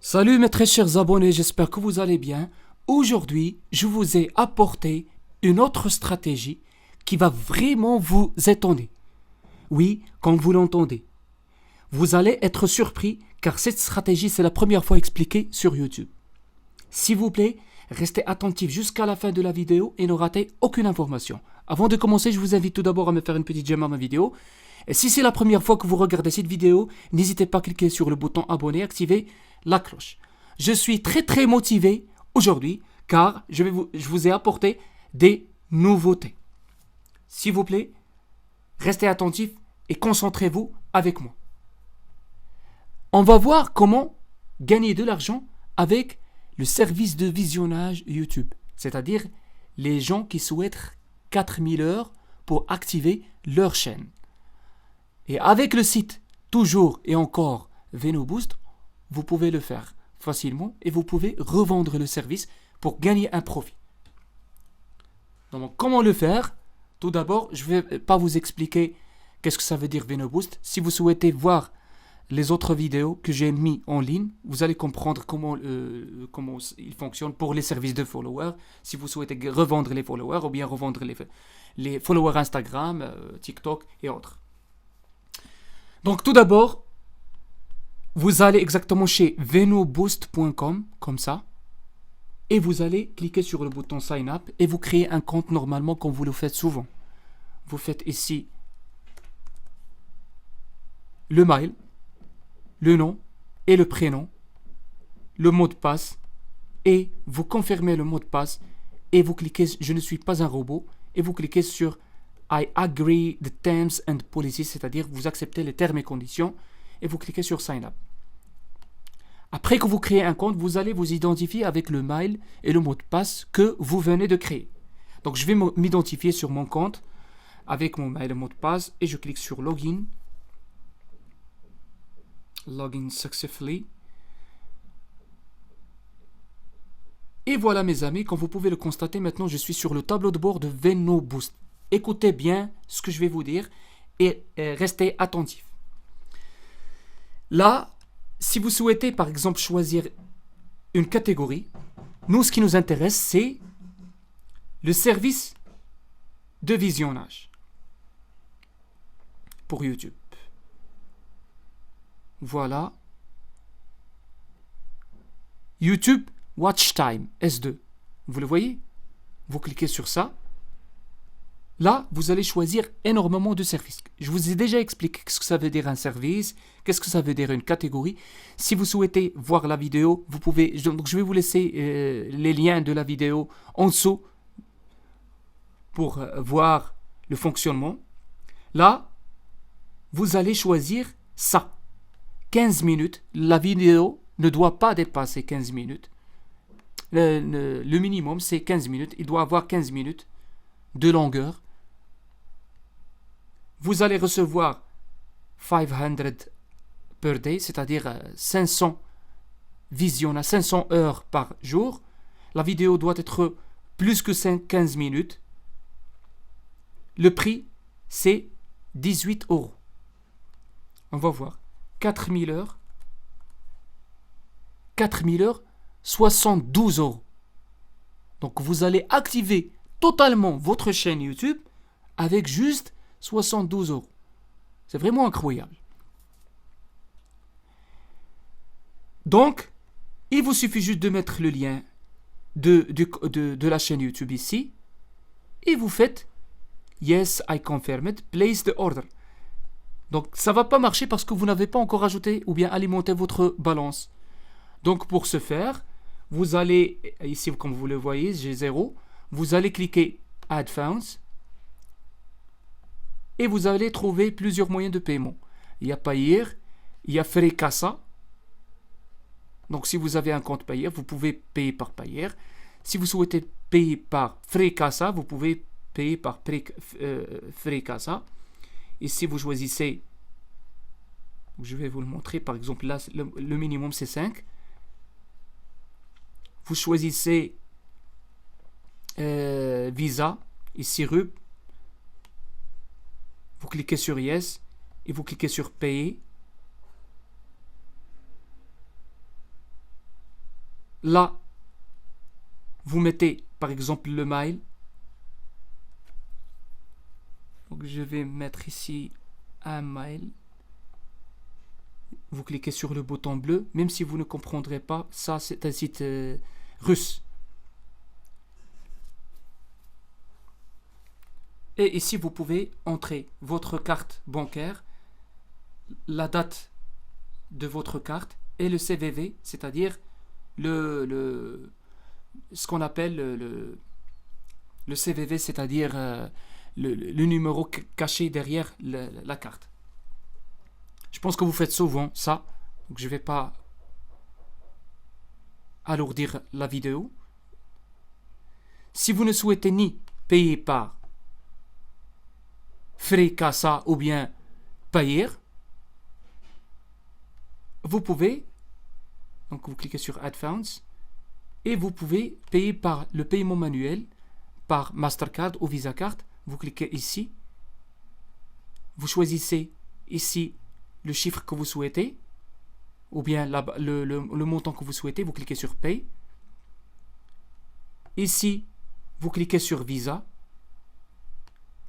Salut mes très chers abonnés, j'espère que vous allez bien. Aujourd'hui, je vous ai apporté une autre stratégie qui va vraiment vous étonner. Oui, comme vous l'entendez. Vous allez être surpris car cette stratégie, c'est la première fois expliquée sur YouTube. S'il vous plaît, restez attentifs jusqu'à la fin de la vidéo et ne ratez aucune information. Avant de commencer, je vous invite tout d'abord à me faire une petite j'aime à ma vidéo. Et si c'est la première fois que vous regardez cette vidéo, n'hésitez pas à cliquer sur le bouton abonner et activer la cloche. Je suis très motivé aujourd'hui car je vous ai apporté des nouveautés. S'il vous plaît, restez attentifs et concentrez-vous avec moi. On va voir comment gagner de l'argent avec le service de visionnage YouTube, c'est-à-dire les gens qui souhaitent 4000 heures pour activer leur chaîne. Et avec le site toujours et encore VenoBoost, vous pouvez le faire facilement et vous pouvez revendre le service pour gagner un profit. Donc comment le faire? Tout d'abord, je ne vais pas vous expliquer qu'est-ce que ça veut dire VenoBoost. Si vous souhaitez voir les autres vidéos que j'ai mis en ligne, vous allez comprendre comment il fonctionne pour les services de followers, si vous souhaitez revendre les followers ou bien revendre les followers Instagram, TikTok et autres. Donc tout d'abord, vous allez exactement chez venoboost.com, comme ça, et vous allez cliquer sur le bouton Sign Up et vous créez un compte normalement comme vous le faites souvent. Vous faites ici le mail, le nom et le prénom, le mot de passe, et vous confirmez le mot de passe et vous cliquez je ne suis pas un robot et vous cliquez sur I agree the terms and policies, c'est-à-dire vous acceptez les termes et conditions et vous cliquez sur Sign Up. Après que vous créez un compte, vous allez vous identifier avec le mail et le mot de passe que vous venez de créer. Donc je vais m'identifier sur mon compte avec mon mail et mot de passe et je clique sur Login. Login successfully. Et voilà mes amis, comme vous pouvez le constater, maintenant je suis sur le tableau de bord de VenoBoost. Écoutez bien ce que je vais vous dire et restez attentifs. Là, si vous souhaitez par exemple choisir une catégorie, nous ce qui nous intéresse c'est le service de visionnage pour YouTube. Voilà. YouTube Watch Time S2. Vous le voyez? Vous cliquez sur ça. Là, vous allez choisir énormément de services. Je vous ai déjà expliqué ce que ça veut dire un service, qu'est-ce que ça veut dire une catégorie. Si vous souhaitez voir la vidéo, vous pouvez. Donc, je vais vous laisser les liens de la vidéo en dessous pour voir le fonctionnement. Là, vous allez choisir ça. 15 minutes. La vidéo ne doit pas dépasser 15 minutes. Le minimum, c'est 15 minutes. Il doit avoir 15 minutes de longueur. Vous allez recevoir 500 per day, c'est-à-dire 500 visionnages, 500 heures par jour. La vidéo doit être plus que 15 minutes. Le prix, c'est 18 euros. On va voir. 4000 heures. 4000 heures, 72 euros. Donc vous allez activer totalement votre chaîne YouTube avec juste 72 euros. C'est vraiment incroyable. Donc, il vous suffit juste de mettre le lien de la chaîne YouTube ici et vous faites Yes, I confirm it, place the order. Donc ça ne va pas marcher parce que vous n'avez pas encore ajouté ou bien alimenté votre balance. Donc pour ce faire, vous allez, ici comme vous le voyez, j'ai 0, vous allez cliquer Add Funds et vous allez trouver plusieurs moyens de paiement. Il y a Payeer, il y a Freecassa. Donc si vous avez un compte Payeer, vous pouvez payer par Payeer. Si vous souhaitez payer par Freecassa, vous pouvez payer par Freecassa. Et si vous choisissez, je vais vous le montrer, par exemple là, le minimum c'est 5. Vous choisissez Visa, ici RUB. Vous cliquez sur Yes et vous cliquez sur Payer. là, vous mettez par exemple le mail. Donc je vais mettre ici un mail. Vous cliquez sur le bouton bleu, même si vous ne comprendrez pas, ça c'est un site russe. Et ici vous pouvez entrer votre carte bancaire, la date de votre carte et le CVV, c'est-à-dire ce qu'on appelle le CVV, c'est-à-dire le numéro caché derrière la carte. Je pense que vous faites souvent ça, donc je ne vais pas alourdir la vidéo. Si vous ne souhaitez ni payer par Free Casa ou bien Payer, vous pouvez, donc vous cliquez sur Add Funds, et vous pouvez payer par le paiement manuel, par Mastercard ou Visa Card. Vous cliquez ici, vous choisissez ici le chiffre que vous souhaitez, ou bien le montant que vous souhaitez, vous cliquez sur Pay. Ici, vous cliquez sur Visa,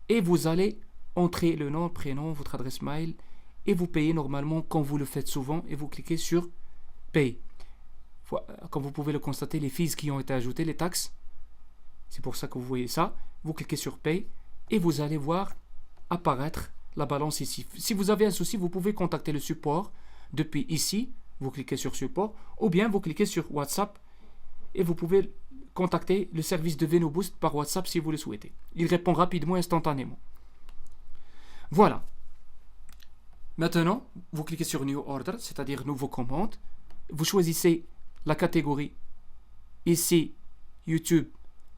et vous allez entrer le nom, le prénom, votre adresse mail, et vous payez normalement comme vous le faites souvent, et vous cliquez sur Pay. Comme vous pouvez le constater, les fees qui ont été ajoutées, les taxes, c'est pour ça que vous voyez ça. Vous cliquez sur Pay, et vous allez voir apparaître la balance ici. Si vous avez un souci, vous pouvez contacter le support depuis ici, vous cliquez sur Support, ou bien vous cliquez sur WhatsApp, et vous pouvez contacter le service de VenoBoost par WhatsApp si vous le souhaitez. Il répond rapidement et instantanément. Voilà. Maintenant, vous cliquez sur New Order, c'est-à-dire Nouveau commande. Vous choisissez la catégorie. Ici, YouTube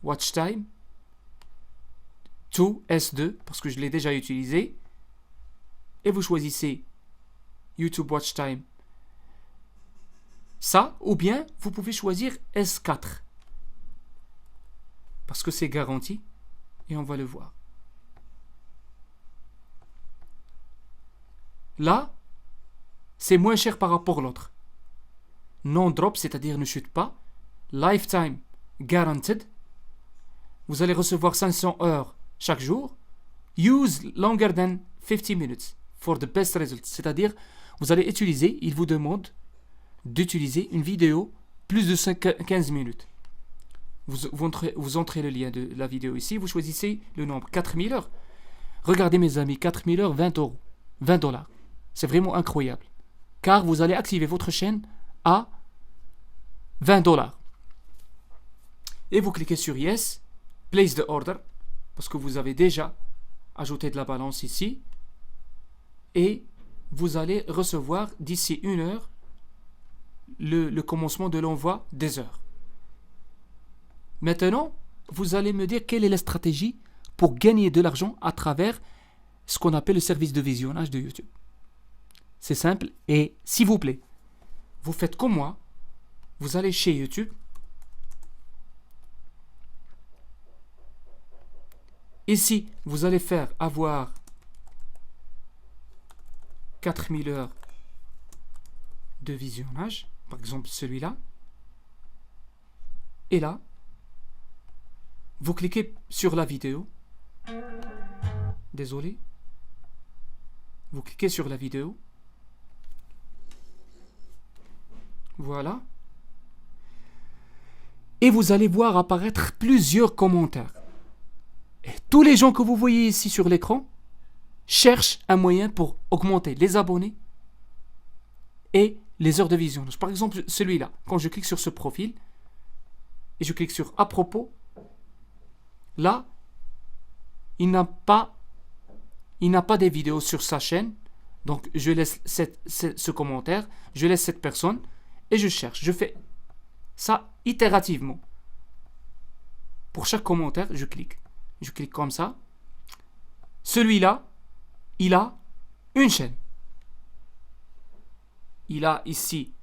Watch Time. To S2, parce que je l'ai déjà utilisé. Et vous choisissez YouTube Watch Time. Ça, ou bien vous pouvez choisir S4. Parce que c'est garanti. Et on va le voir. Là, c'est moins cher par rapport à l'autre. Non-drop, c'est-à-dire ne chute pas. Lifetime guaranteed. Vous allez recevoir 500 heures chaque jour. Use longer than 50 minutes for the best results. C'est-à-dire, vous allez utiliser, il vous demande d'utiliser une vidéo plus de 15 minutes. Vous entrez le lien de la vidéo ici, vous choisissez le nombre 4000 heures. Regardez mes amis, 4000 heures, 20 euros, 20 dollars. C'est vraiment incroyable. Car vous allez activer votre chaîne à 20 dollars. Et vous cliquez sur Yes, Place the Order, parce que vous avez déjà ajouté de la balance ici. Et vous allez recevoir d'ici 1 heure le commencement de l'envoi des heures. Maintenant, vous allez me dire quelle est la stratégie pour gagner de l'argent à travers ce qu'on appelle le service de visionnage de YouTube. C'est simple et s'il vous plaît, vous faites comme moi, vous allez chez YouTube, ici vous allez faire avoir 4000 heures de visionnage, par exemple celui-là, et là, vous cliquez sur la vidéo, désolé, vous cliquez sur la vidéo, voilà, et vous allez voir apparaître plusieurs commentaires. Et tous les gens que vous voyez ici sur l'écran cherchent un moyen pour augmenter les abonnés et les heures de visionnage. Par exemple, celui-là, quand je clique sur ce profil et je clique sur à propos, là, il n'a pas des vidéos sur sa chaîne. Donc, je laisse ce commentaire, je laisse cette personne et je cherche. Je fais ça itérativement. Pour chaque commentaire, je clique. Je clique comme ça. Celui-là, il a une chaîne. Il a ici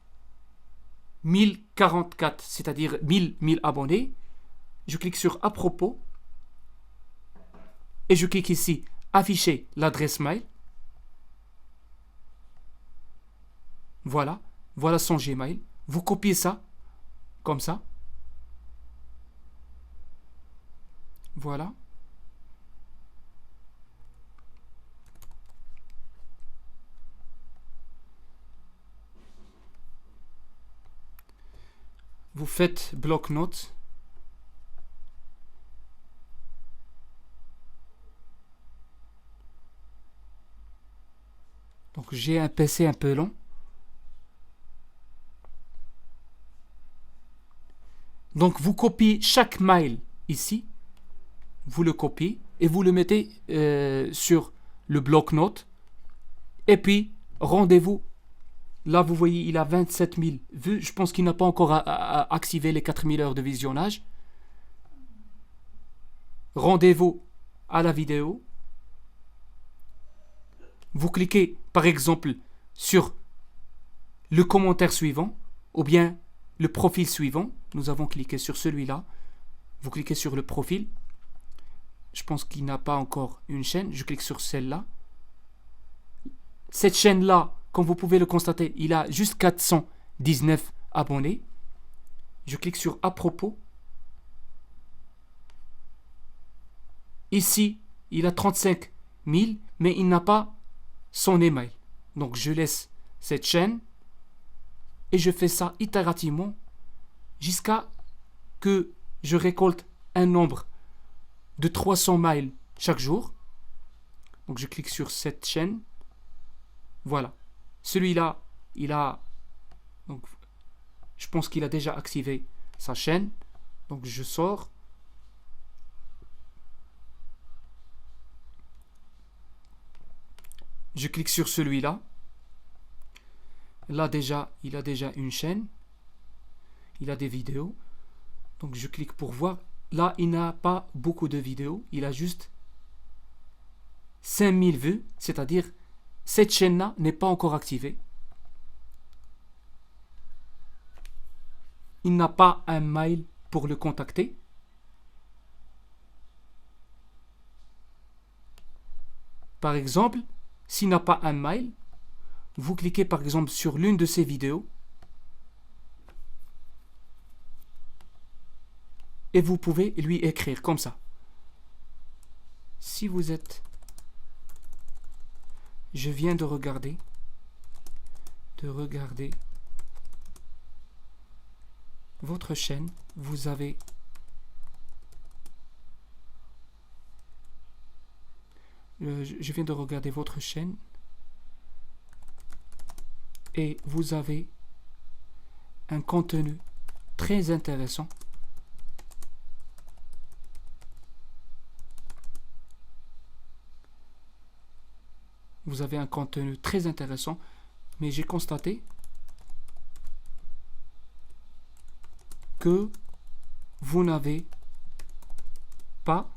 1044, c'est-à-dire 1000 abonnés. Je clique sur à propos. Et je clique ici afficher l'adresse mail. Voilà son Gmail. Vous copiez ça. comme ça. Voilà. Vous faites bloc-notes. Donc j'ai un PC un peu long. Donc vous copiez chaque mail ici. Vous le copiez et vous le mettez sur le bloc-notes. Et puis rendez-vous. Là vous voyez il a 27 000 vues. Je pense qu'il n'a pas encore activé les 4000 heures de visionnage. Rendez-vous à la vidéo. Vous cliquez par exemple sur le commentaire suivant ou bien le profil suivant. Nous avons cliqué sur celui-là. Vous cliquez sur le profil. Je pense qu'il n'a pas encore une chaîne. Je clique sur celle-là. Cette chaîne-là, comme vous pouvez le constater, il a juste 419 abonnés. Je clique sur à propos. Ici, il a 35 000, mais il n'a pas son email. Donc je laisse cette chaîne et je fais ça itérativement jusqu'à que je récolte un nombre de 300 mails chaque jour. Donc je clique sur cette chaîne. Voilà. Celui-là, il a... Donc, je pense qu'il a déjà activé sa chaîne. Donc je sors. Je clique sur celui-là. Là déjà, il a déjà une chaîne. Il a des vidéos. Donc je clique pour voir. Là, il n'a pas beaucoup de vidéos. Il a juste 5000 vues. C'est-à-dire, cette chaîne-là n'est pas encore activée. Il n'a pas un mail pour le contacter. Par exemple, s'il n'a pas un mail, vous cliquez par exemple sur l'une de ces vidéos et vous pouvez lui écrire comme ça. Si vous êtes... Je viens de regarder votre chaîne. Vous avez... je viens de regarder votre chaîne et vous avez un contenu très intéressant. Vous avez un contenu très intéressant, mais j'ai constaté que vous n'avez pas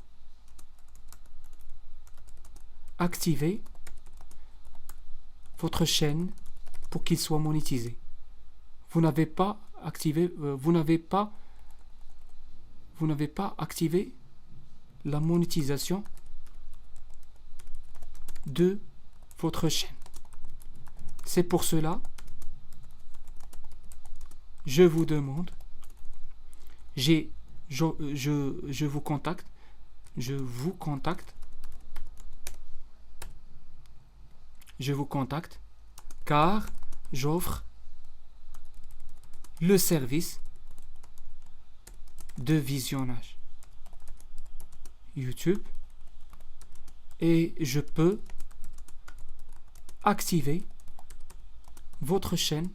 activé votre chaîne pour qu'il soit monétisé. Vous n'avez pas activé, vous n'avez pas activé la monétisation de votre chaîne. C'est pour cela, je vous demande, je vous contacte, car j'offre le service de visionnage YouTube et je peux activer votre chaîne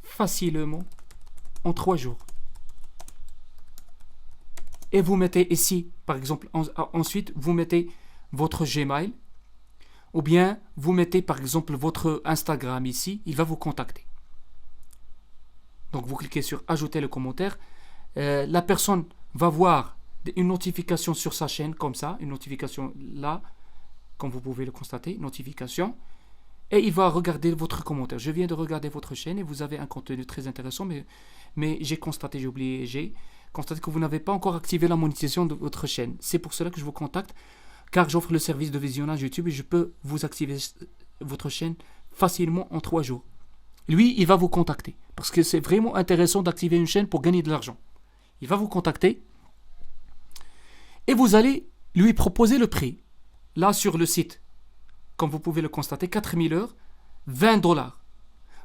facilement en 3 jours. Et vous mettez ici, par exemple, ensuite, vous mettez votre Gmail ou bien vous mettez par exemple votre Instagram ici, il va vous contacter. Donc vous cliquez sur ajouter le commentaire. La personne va voir une notification sur sa chaîne comme ça, une notification là, comme vous pouvez le constater, notification. Et il va regarder votre commentaire. Je viens de regarder votre chaîne et vous avez un contenu très intéressant, mais j'ai constaté que vous n'avez pas encore activé la monétisation de votre chaîne. C'est pour cela que je vous contacte, car j'offre le service de visionnage YouTube et je peux vous activer votre chaîne facilement en 3 jours. Lui, il va vous contacter. parce que c'est vraiment intéressant d'activer une chaîne pour gagner de l'argent. Il va vous contacter et vous allez lui proposer le prix. Là, sur le site, comme vous pouvez le constater, 4000 heures, $20.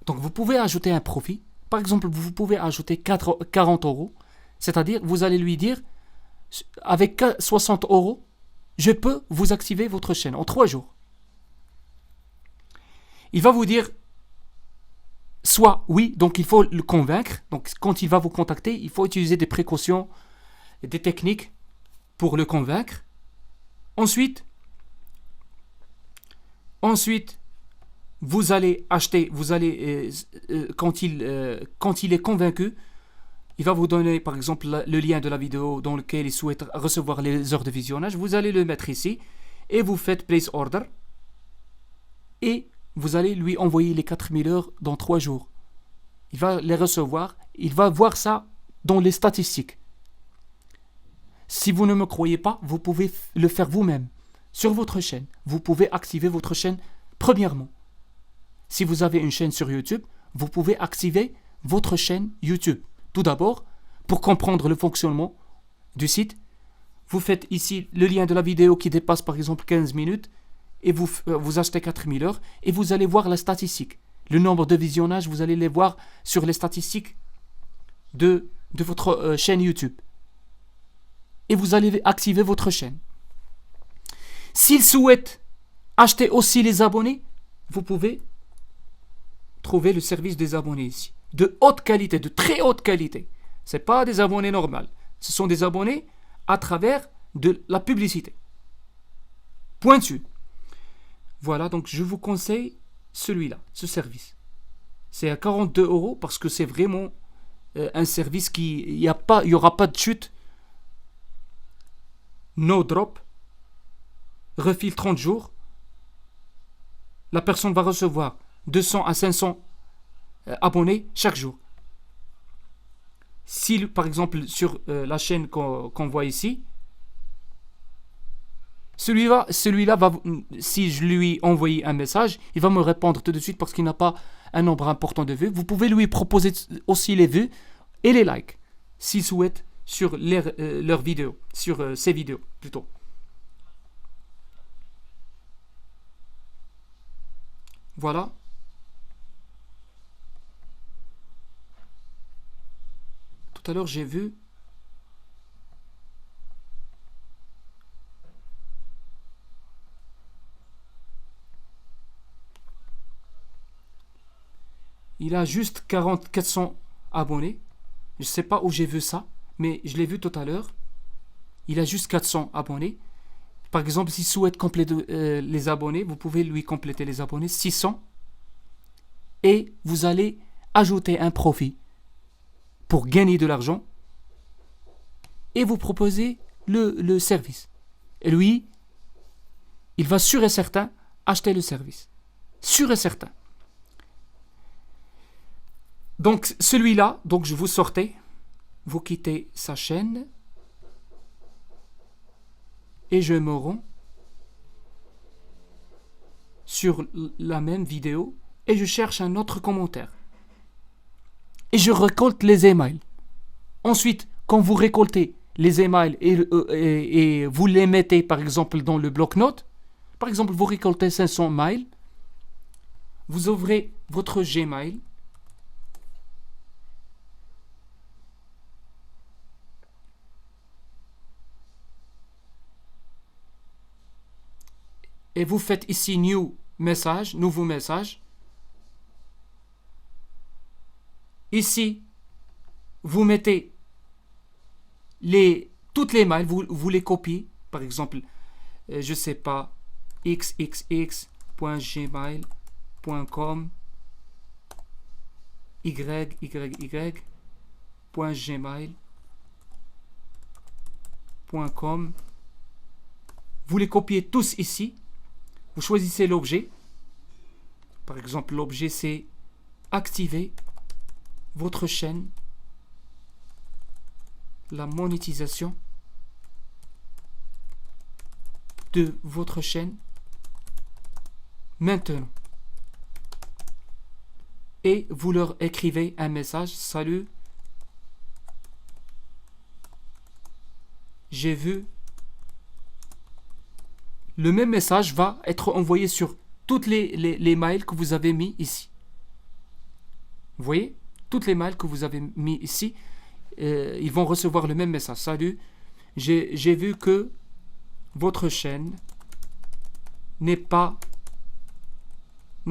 Donc, vous pouvez ajouter un profit. Par exemple, vous pouvez ajouter 40 euros. C'est-à-dire, vous allez lui dire, avec 60 euros, je peux vous activer votre chaîne en 3 jours. Il va vous dire, soit oui, donc il faut le convaincre. Donc, quand il va vous contacter, il faut utiliser des précautions, des techniques pour le convaincre. Ensuite, vous allez acheter, quand il est convaincu, il va vous donner par exemple le lien de la vidéo dans lequel il souhaite recevoir les heures de visionnage. Vous allez le mettre ici et vous faites place order et vous allez lui envoyer les 4000 heures dans 3 jours. Il va les recevoir, il va voir ça dans les statistiques. Si vous ne me croyez pas, vous pouvez le faire vous-même sur votre chaîne. Vous pouvez activer votre chaîne premièrement. Si vous avez une chaîne sur YouTube, vous pouvez activer votre chaîne YouTube. Tout d'abord, pour comprendre le fonctionnement du site, vous faites ici le lien de la vidéo qui dépasse par exemple 15 minutes et vous achetez 4000 heures et vous allez voir la statistique. Le nombre de visionnages, vous allez les voir sur les statistiques de votre chaîne YouTube. Et vous allez activer votre chaîne. S'il souhaite acheter aussi les abonnés, vous pouvez trouver le service des abonnés ici. De haute qualité, de très haute qualité. Ce n'est pas des abonnés normaux. Ce sont des abonnés à travers de la publicité. Pointu. Voilà, donc je vous conseille celui-là, ce service. C'est à 42 euros parce que c'est vraiment un service il n'y aura pas de chute. No drop. Refil 30 jours. La personne va recevoir 200 à 500 abonnés chaque jour. Si, par exemple, sur la chaîne qu'on voit ici, celui-là si je lui envoie un message, il va me répondre tout de suite parce qu'il n'a pas un nombre important de vues. Vous pouvez lui proposer aussi les vues et les likes, s'il souhaite, sur leurs vidéos, sur ses vidéos, plutôt. Voilà. Tout à l'heure, j'ai vu il a juste 400 abonnés. Je ne sais pas où j'ai vu ça, mais je l'ai vu tout à l'heure. Il a juste 400 abonnés. Par exemple, s'il souhaite compléter les abonnés, vous pouvez lui compléter les abonnés, 600. Et vous allez ajouter un profit pour gagner de l'argent. Et vous proposez le service. Et lui, il va sûr et certain acheter le service. Sûr et certain. Donc celui-là, donc je vous sortez, vous quittez sa chaîne et je me rends sur la même vidéo et je cherche un autre commentaire. Et je récolte les emails. Ensuite, quand vous récoltez les emails et vous les mettez par exemple dans le bloc-notes, par exemple vous récoltez 500 mails, vous ouvrez votre Gmail. Et vous faites ici nouveau message. Ici, vous mettez toutes les mails, vous les copiez. Par exemple, je ne sais pas, xxx.gmail.com yyyy.gmail.com. Vous les copiez tous ici. Vous choisissez l'objet. Par exemple, l'objet c'est activer votre chaîne, la monétisation de votre chaîne maintenant. et vous leur écrivez un message. Salut, j'ai vu. Le même message va être envoyé sur toutes les mails que vous avez mis ici. Vous voyez? Toutes les mails que vous avez mis ici, ils vont recevoir le même message. Salut, j'ai vu que votre chaîne n'a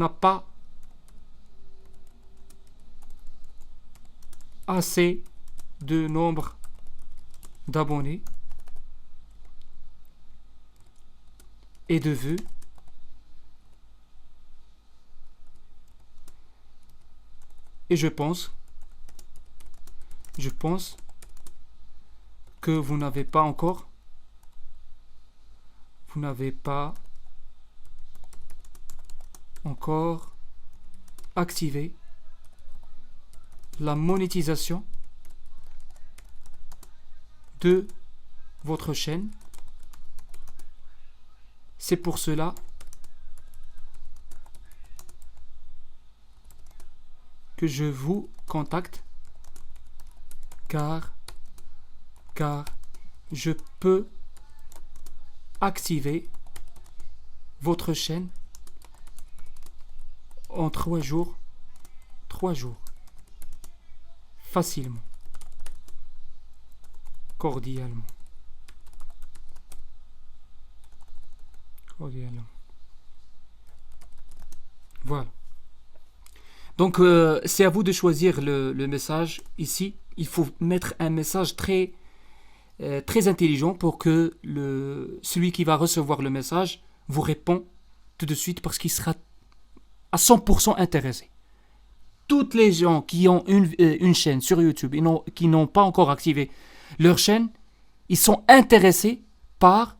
pas assez de nombre d'abonnés et de vues. Et je pense que vous n'avez pas encore activé la monétisation de votre chaîne. C'est pour cela que je vous contacte, car je peux activer votre chaîne en 3 jours, facilement, cordialement. Voilà. Donc, c'est à vous de choisir le message ici. Il faut mettre un message très intelligent pour que celui qui va recevoir le message vous répond tout de suite parce qu'il sera à 100% intéressé. Toutes les gens qui ont une chaîne sur YouTube qui n'ont pas encore activé leur chaîne, ils sont intéressés par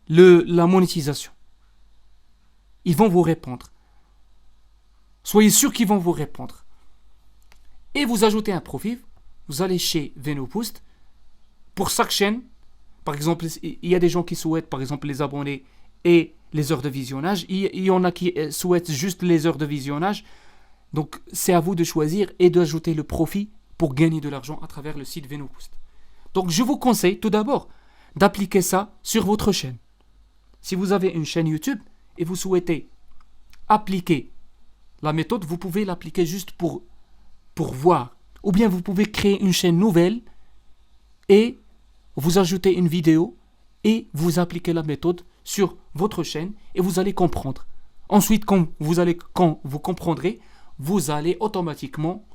la monétisation. Ils vont vous répondre. Soyez sûr qu'ils vont vous répondre. Et vous ajoutez un profil, vous allez chez VenoBoost. Pour chaque chaîne, par exemple, il y a des gens qui souhaitent, par exemple, les abonnés et les heures de visionnage. Il y en a qui souhaitent juste les heures de visionnage. Donc, c'est à vous de choisir et d'ajouter le profit pour gagner de l'argent à travers le site VenoBoost. Donc, je vous conseille tout d'abord d'appliquer ça sur votre chaîne. Si vous avez une chaîne YouTube et vous souhaitez appliquer la méthode, vous pouvez l'appliquer juste pour voir. Ou bien vous pouvez créer une chaîne nouvelle et vous ajoutez une vidéo et vous appliquez la méthode sur votre chaîne et vous allez comprendre. Ensuite, quand vous comprendrez, vous allez automatiquement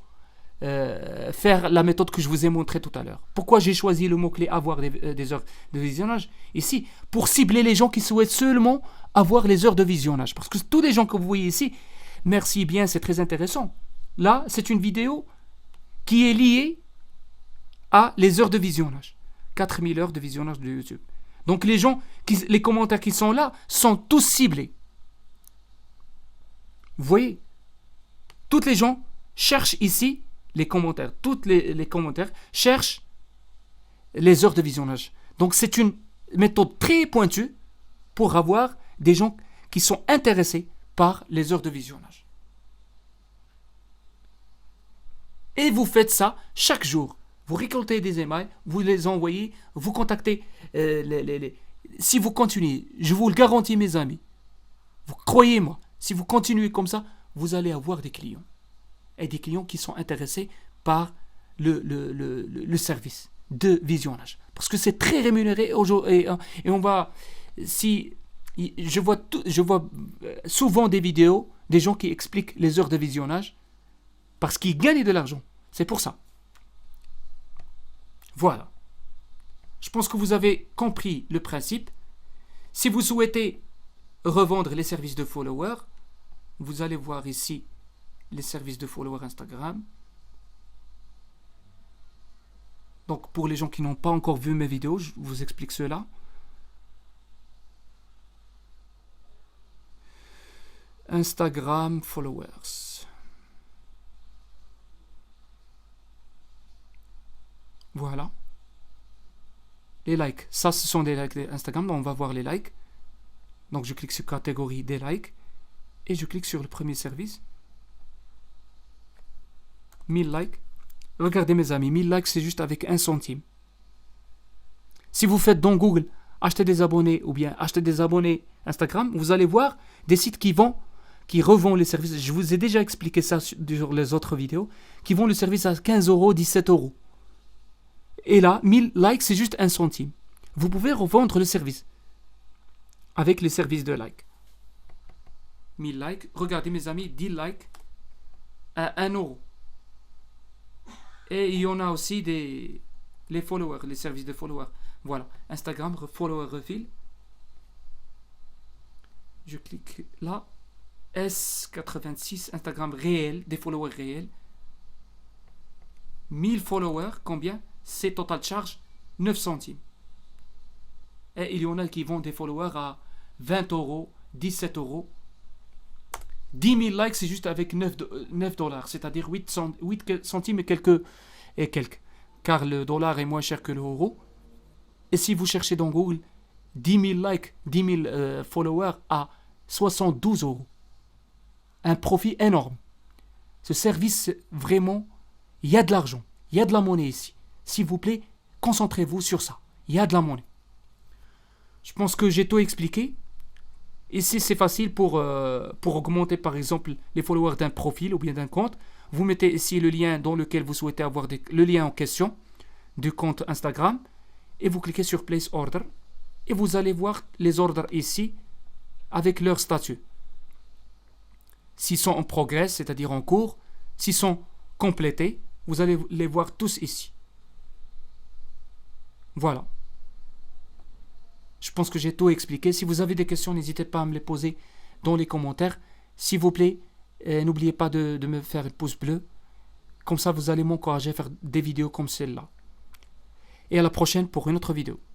faire la méthode que je vous ai montrée tout à l'heure. Pourquoi j'ai choisi le mot-clé avoir des heures de visionnage ici? Pour cibler les gens qui souhaitent seulement avoir les heures de visionnage. Parce que tous les gens que vous voyez ici, merci bien, c'est très intéressant. Là, c'est une vidéo qui est liée à les heures de visionnage. 4000 heures de visionnage de YouTube. Donc les commentaires qui sont là sont tous ciblés. Vous voyez? Toutes les gens cherchent ici les commentaires. Toutes les commentaires cherchent les heures de visionnage. Donc c'est une méthode très pointue pour avoir des gens qui sont intéressés par les heures de visionnage. Et vous faites ça chaque jour. Vous récoltez des emails, vous les envoyez, vous contactez. Si vous continuez, je vous le garantis mes amis, croyez-moi, si vous continuez comme ça, vous allez avoir des clients. Et des clients qui sont intéressés par le service de visionnage. Parce que c'est très rémunéré aujourd'hui. Et on va... Je vois souvent des vidéos des gens qui expliquent les heures de visionnage parce qu'ils gagnent de l'argent. C'est pour ça. Voilà. Je pense que vous avez compris le principe. Si vous souhaitez revendre les services de followers, vous allez voir ici les services de followers Instagram. Donc pour les gens qui n'ont pas encore vu mes vidéos, je vous explique cela. Instagram followers. Voilà. Les likes. Ça, ce sont des likes d'Instagram. Donc, on va voir les likes. Donc, je clique sur catégorie des likes. Et je clique sur le premier service. 1000 likes. Regardez mes amis, 1000 likes c'est juste avec 1 centime. Si vous faites dans Google acheter des abonnés ou bien acheter des abonnés Instagram, vous allez voir des sites qui revendent les services. Je vous ai déjà expliqué ça sur les autres vidéos, qui vendent le service à 15 euros, 17 euros. Et là, 1000 likes c'est juste 1 centime. Vous pouvez revendre le service avec les services de like. 1000 likes, regardez mes amis, 10 likes à 1 euro. Et il y en a aussi les followers, les services de followers. Voilà, Instagram, follower refill. Je clique là. S86, Instagram réel, des followers réels. 1000 followers, combien? C'est total charge 9 centimes. Et il y en a qui vendent des followers à 20 euros, 17 euros. 10 000 likes, c'est juste avec 9 dollars, c'est-à-dire 8 centimes et quelques. Car le dollar est moins cher que l'euro. Et si vous cherchez dans Google 10 000 likes, 10 000 followers à 72 euros. Un profit énorme. Ce service, vraiment, il y a de l'argent, il y a de la monnaie ici. S'il vous plaît, concentrez-vous sur ça. Il y a de la monnaie. Je pense que j'ai tout expliqué. Ici, c'est facile pour augmenter, par exemple, les followers d'un profil ou bien d'un compte. Vous mettez ici le lien dans lequel vous souhaitez avoir le lien en question du compte Instagram et vous cliquez sur Place Order et vous allez voir les ordres ici avec leur statut. S'ils sont en progrès, c'est-à-dire en cours, s'ils sont complétés, vous allez les voir tous ici. Voilà. Je pense que j'ai tout expliqué. Si vous avez des questions, n'hésitez pas à me les poser dans les commentaires. S'il vous plaît, n'oubliez pas de me faire un pouce bleu. Comme ça, vous allez m'encourager à faire des vidéos comme celle-là. Et à la prochaine pour une autre vidéo.